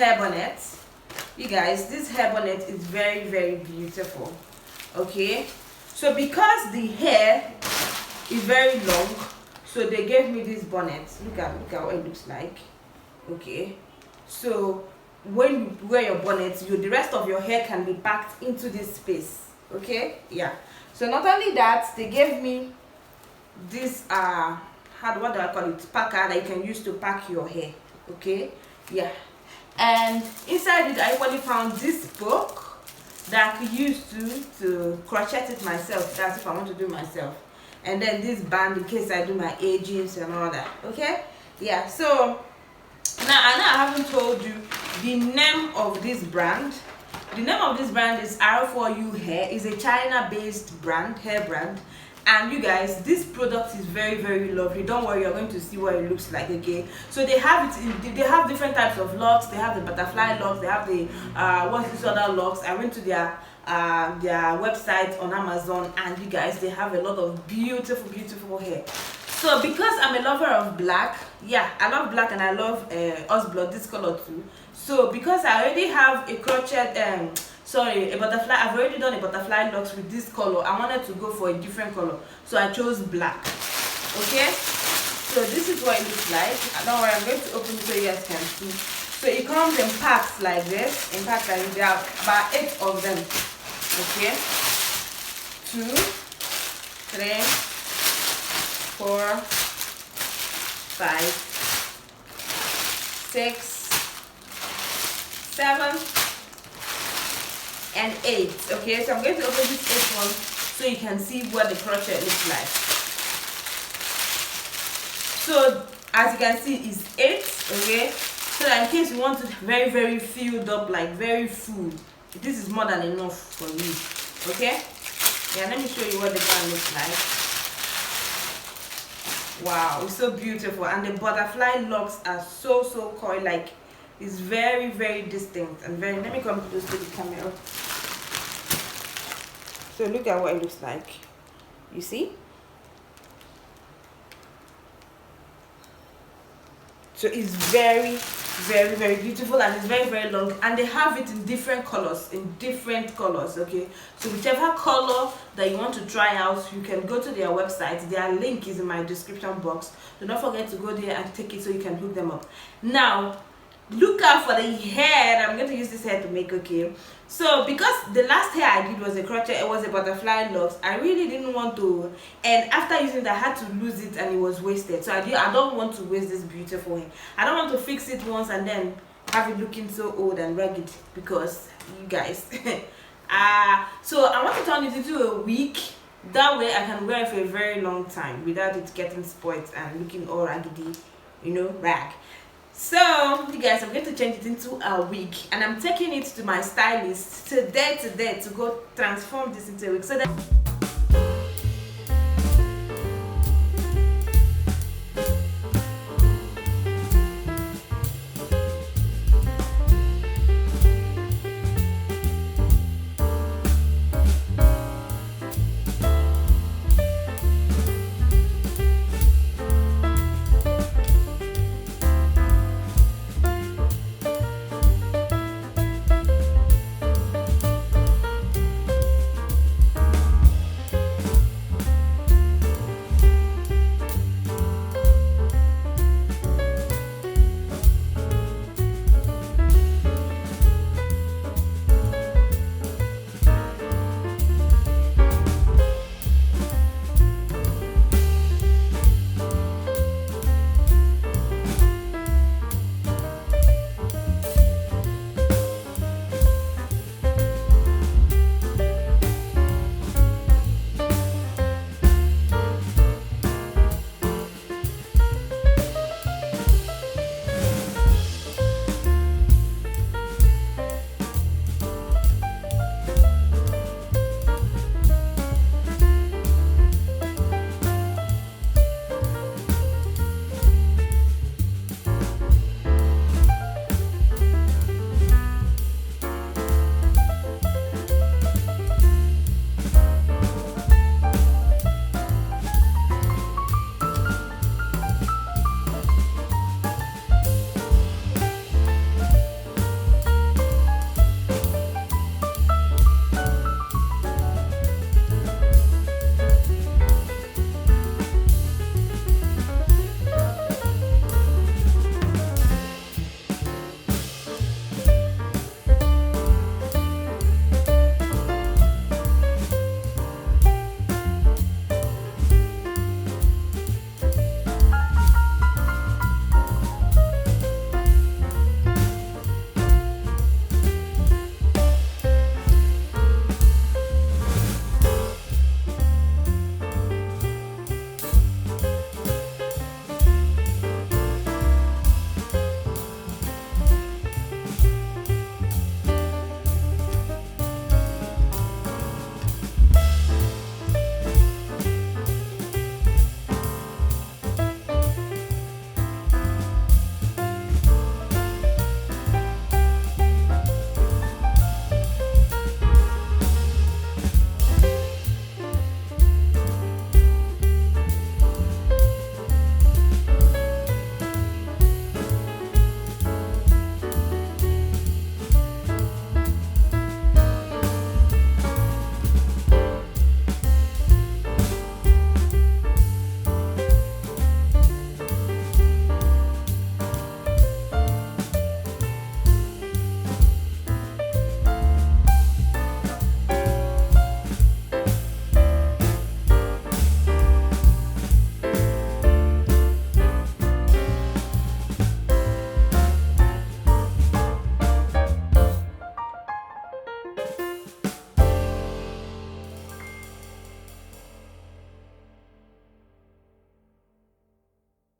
hair bonnet. You guys, this hair bonnet is very beautiful. Okay, so because the hair is very long, so they gave me this bonnet. Look at what it looks like. Okay, so when you wear your bonnet, the rest of your hair can be packed into this space. Okay, yeah. So not only that, they gave me this what do I call it, packer that you can use to pack your hair. Okay, yeah. And inside it, I actually found this book that I could use to crochet it myself. That's if I want to do it myself. And then this band in case I do my edges and all that. Okay, yeah. So now I haven't told you the name of this brand. The name of this brand is R4U Hair. It's a China-based brand, hair brand. And you guys, this product is very lovely. Don't worry, you're going to see what it looks like. Okay, so they have it they have different types of locks. They have the butterfly locks, they have the what's this other locks. I went to their website on Amazon, and you guys, they have a lot of beautiful hair. So because I'm a lover of black, yeah, I love black, and I love us blood, this color too. So because I already have a crochet a butterfly, I've already done a butterfly locks with this color. I wanted to go for a different color, so I chose black. Okay, so this is what it looks like. Don't worry, I'm going to open it so you guys can see. So it comes in packs like this. In packs like there are about 8 of them. Okay, 2, 3, 4, 5, 6, 7 and 8. Okay, so I'm going to open this 8th one so you can see what the crochet looks like. So as you can see, it's 8. Okay, so that in case you want it very filled up, like very full, this is more than enough for you. Okay, yeah, let me show you what the band looks like. Wow, it's so beautiful, and the butterfly locks are so coy. Like, it's very distinct and very. Let me come close to the camera. So look at what it looks like. You see? So it's very beautiful, and it's very long, and they have it in different colors. Okay, so whichever color that you want to try out, you can go to their website. Their link is in my description box. Do not forget to go there and take it so you can hook them up. Now look out for the hair. I'm going to use this hair to make. Okay, so because the last hair I did was a crochet, it was a butterfly locks, I really didn't want to, and after using it I had to lose it, and it was wasted. So I don't want to waste this beautiful hair. I don't want to fix it once and then have it looking so old and ragged, because you guys so I want to turn it into a wig. That way I can wear it for a very long time without it getting spoiled and looking all raggedy, you know, rag. So you guys, I'm going to change it into a wig, and I'm taking it to my stylist today to go transform this into a wig. So that